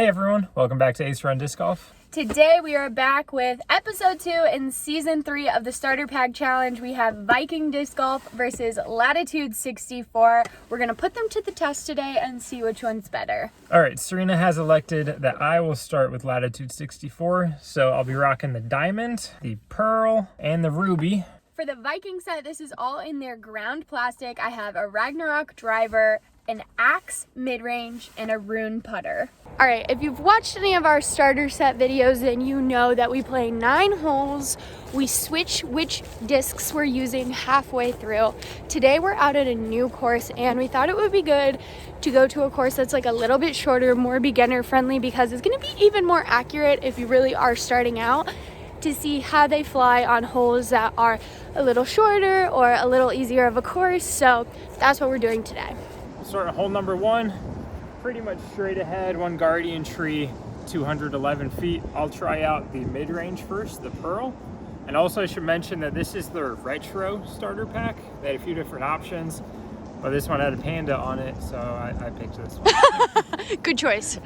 Hey everyone, welcome back to Ace Run Disc Golf. Today we are back with episode 2 in season 3 of the starter pack challenge. We have Viking disc golf versus Latitude 64. We're gonna put them to the test today and see which one's better. All right, Serena has elected that I will start with Latitude 64. So I'll be rocking the diamond, the pearl, and the ruby. For the Viking set, this is all in their ground plastic. I have a Ragnarok driver, an axe mid-range, and a rune putter. All right, if you've watched any of our starter set videos, then you know that we play 9 holes. We switch which discs we're using halfway through. Today we're out at a new course and we thought it would be good to go to a course that's like a little bit shorter, more beginner friendly, because it's gonna be even more accurate if you really are starting out, to see how they fly on holes that are a little shorter or a little easier of a course. So that's what we're doing today. Starting hole number 1, pretty much straight ahead, one guardian tree, 211 feet. I'll try out the mid-range first, the pearl. And also I should mention that this is their retro starter pack. They had a few different options, but this one had a panda on it, so I picked this one. Good choice.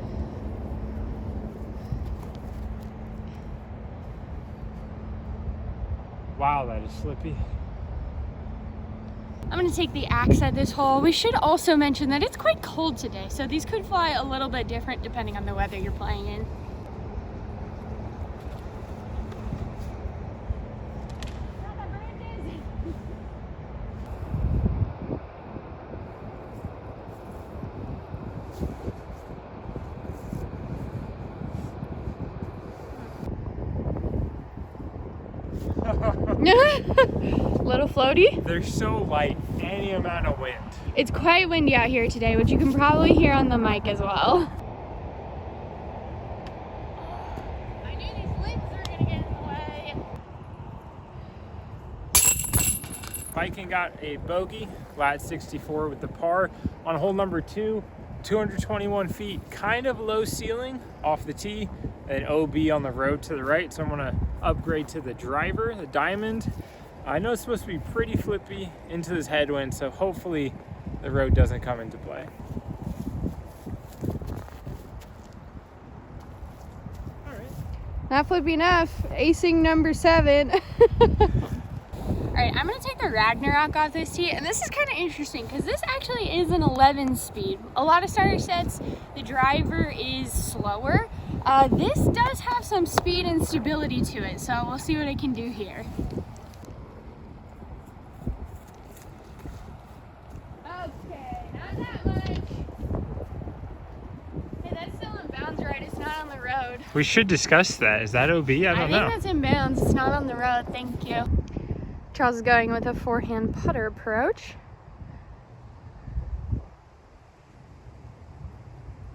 Wow, that is slippy. I'm gonna take the axe at this hole. We should also mention that it's quite cold today, so these could fly a little bit different depending on the weather you're playing in. Little floaty. They're so light, any amount of wind. It's quite windy out here today, which you can probably hear on the mic as well. I knew these lids were gonna get in the way. Viking got a bogey, Lat 64 with the par on hole number 2, 221 feet, kind of low ceiling off the tee, and OB on the road to the right. So I'm gonna upgrade to the driver, the diamond. I know it's supposed to be pretty flippy into this headwind, so hopefully the road doesn't come into play. All right. Not flippy enough. Acing number 7. All right, I'm gonna take the Ragnarok off this tee, and this is kind of interesting because this actually is an 11 speed. A lot of starter sets, the driver is slower. This does have some speed and stability to it, so we'll see what I can do here. Okay, not that much. Hey, that's still in bounds, right? It's not on the road. We should discuss that. Is that OB? I don't know. I think that's in bounds. It's not on the road. Thank you. Charles is going with a forehand putter approach.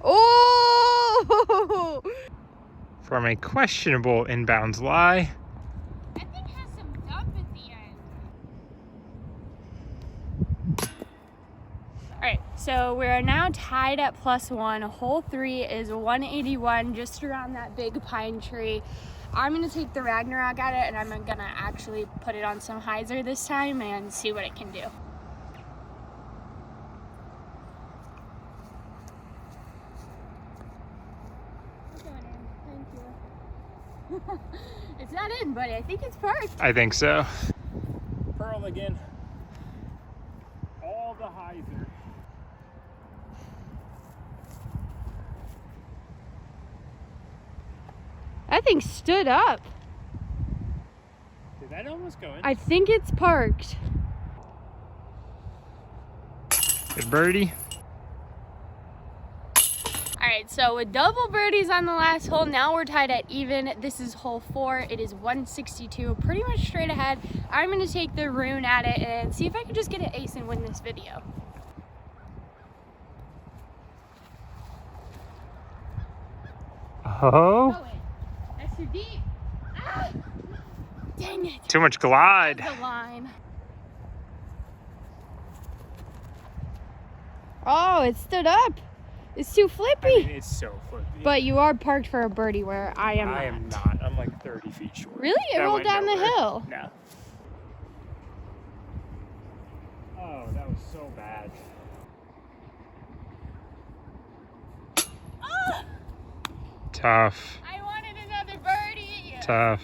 Oh! From a questionable inbounds lie. That thing has some dump at the end. Alright, so we're now tied at +1. Hole 3 is 181, just around that big pine tree. I'm going to take the Ragnarok at it, and I'm going to actually put it on some hyzer this time and see what it can do. Thank you. It's not in, buddy. I think it's parked. I think so. Pearl again. All the hyzer. That thing stood up. Did that almost go in? I think it's parked. Good birdie. All right, so with double birdies on the last hole, now we're tied at even. This is hole 4. It is 162, pretty much straight ahead. I'm gonna take the rune at it and see if I can just get an ace and win this video. Oh. That's too deep. Ah! Dang it. Too much glide. The line. Oh, it stood up. It's too flippy. I mean, it's so flippy. But you are parked for a birdie where I am not. I am not. I'm like 30 feet short. Really? It That rolled went down the nowhere. hill. No. Oh, that was so bad. Tough. I wanted another birdie. Tough.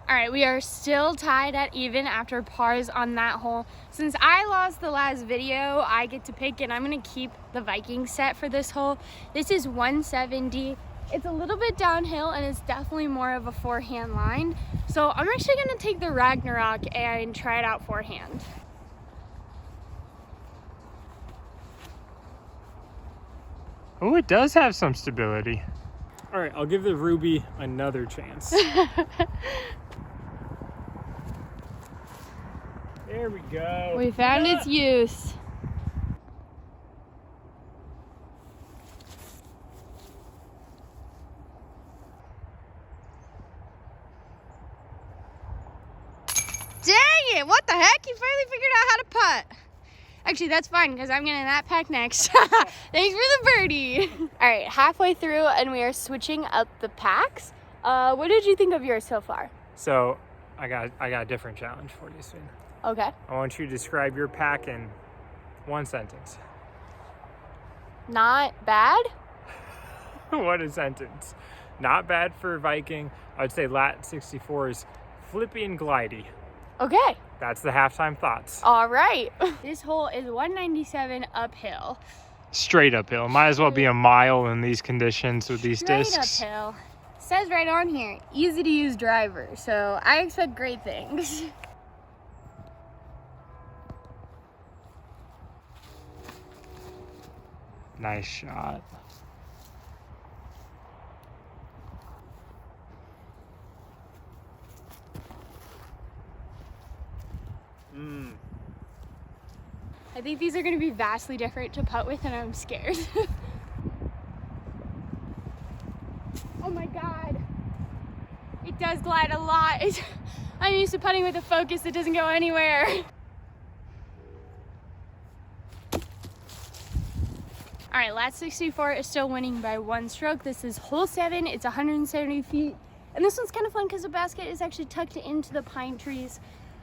All right, we are still tied at even after pars on that hole. Since I lost the last video, I get to pick, and I'm gonna keep the Viking set for this hole. This is 170. It's a little bit downhill, and it's definitely more of a forehand line. So I'm actually gonna take the Ragnarok and try it out forehand. Oh, it does have some stability. All right, I'll give the Ruby another chance. There we go. We found its use. Dang it, what the heck? You finally figured out how to putt. Actually, that's fine because I'm getting that pack next. Thanks for the birdie. All right, halfway through and we are switching up the packs. What did you think of yours so far? So I got a different challenge for you soon. Okay. I want you to describe your pack in one sentence. Not bad? What a sentence. Not bad for Viking. I would say Lat 64 is flippy and glidey. Okay. That's the halftime thoughts. All right. This hole is 197 uphill. Straight uphill. Might as well be a mile in these conditions with these discs. Straight uphill. Says right on here, easy to use driver. So I expect great things. Nice shot. I think these are going to be vastly different to putt with, and I'm scared. Oh my God. It does glide a lot. I'm used to putting with a focus that doesn't go anywhere. All right, Lat 64 is still winning by 1 stroke. This is hole 7. It's 170 feet. And this one's kind of fun because the basket is actually tucked into the pine trees.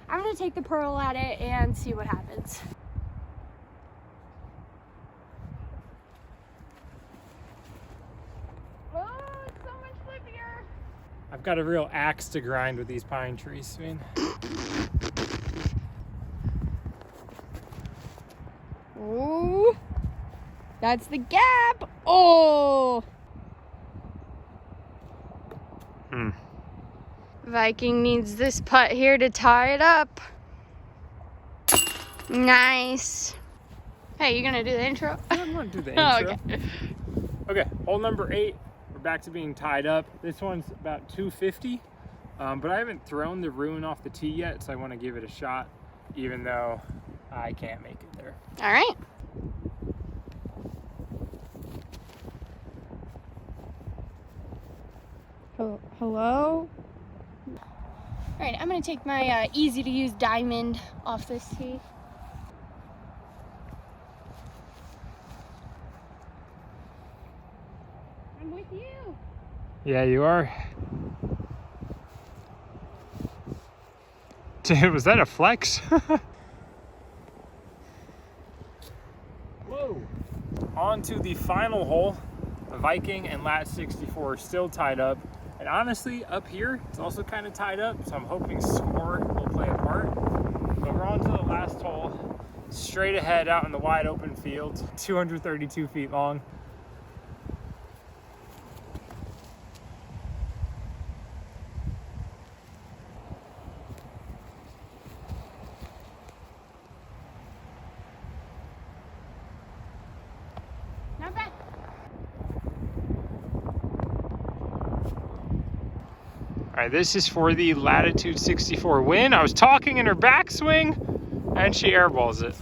I'm gonna take the pearl at it and see what happens. Oh, it's so much flippier. I've got a real axe to grind with these pine trees, Sven. Ooh, that's the gap. Oh. Viking needs this putt here to tie it up. Nice. Hey, you gonna do the intro? I'm gonna do the intro. Oh, okay. Okay, hole number 8. We're back to being tied up. This one's about 250, but I haven't thrown the ruin off the tee yet, so I want to give it a shot, even though I can't make it there. All right. Hello? All right, I'm gonna take my easy to use diamond off this tee. I'm with you. Yeah, you are. Dude, was that a flex? Whoa. On to the final hole. The Viking and Lat 64 are still tied up. And honestly, up here, it's also kind of tied up, so I'm hoping score will play a part. But we're on to the last hole, straight ahead out in the wide open field, 232 feet long. Not bad. All right, this is for the Latitude 64 win. I was talking in her backswing, and she airballs it.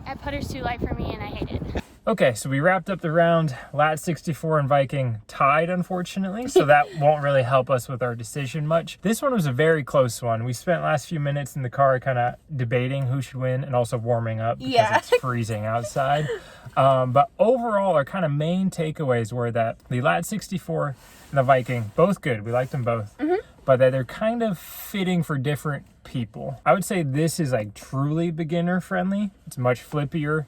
That putter's too light for me, and I hate it. Okay, so we wrapped up the round. Lat 64 and Viking tied, unfortunately, so that won't really help us with our decision much. This one was a very close one. We spent last few minutes in the car kind of debating who should win and also warming up because it's freezing outside. But overall, our kind of main takeaways were that the Lat 64 and the Viking, both good. We liked them both. But that they're kind of fitting for different people. I would say this is like truly beginner friendly. It's much flippier.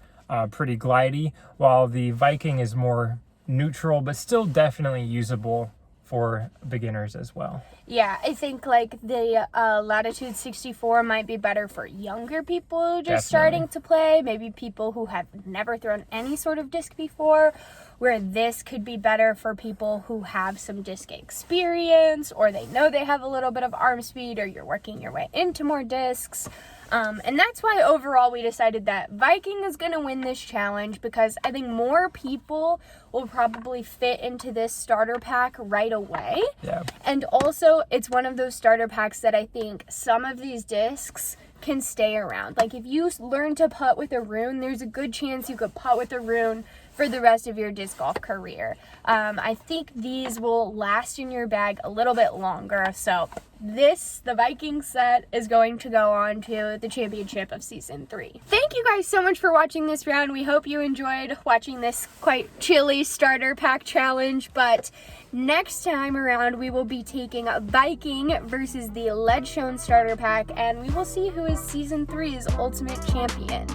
Pretty glidey, while the Viking is more neutral, but still definitely usable for beginners as well. Yeah, I think like the Latitude 64 might be better for younger people just starting to play, maybe people who have never thrown any sort of disc before, where this could be better for people who have some disc experience, or they know they have a little bit of arm speed, or you're working your way into more discs. And that's why overall we decided that Viking is going to win this challenge, because I think more people will probably fit into this starter pack right away. Yeah. And also, it's one of those starter packs that I think some of these discs can stay around. Like if you learn to putt with a rune, there's a good chance you could putt with a rune for the rest of your disc golf career. I think these will last in your bag a little bit longer. So the Viking set is going to go on to the championship of season 3. Thank you guys so much for watching this round. We hope you enjoyed watching this quite chilly starter pack challenge, but next time around we will be taking Viking versus the Leadstone starter pack, and we will see who is season 3's ultimate champion.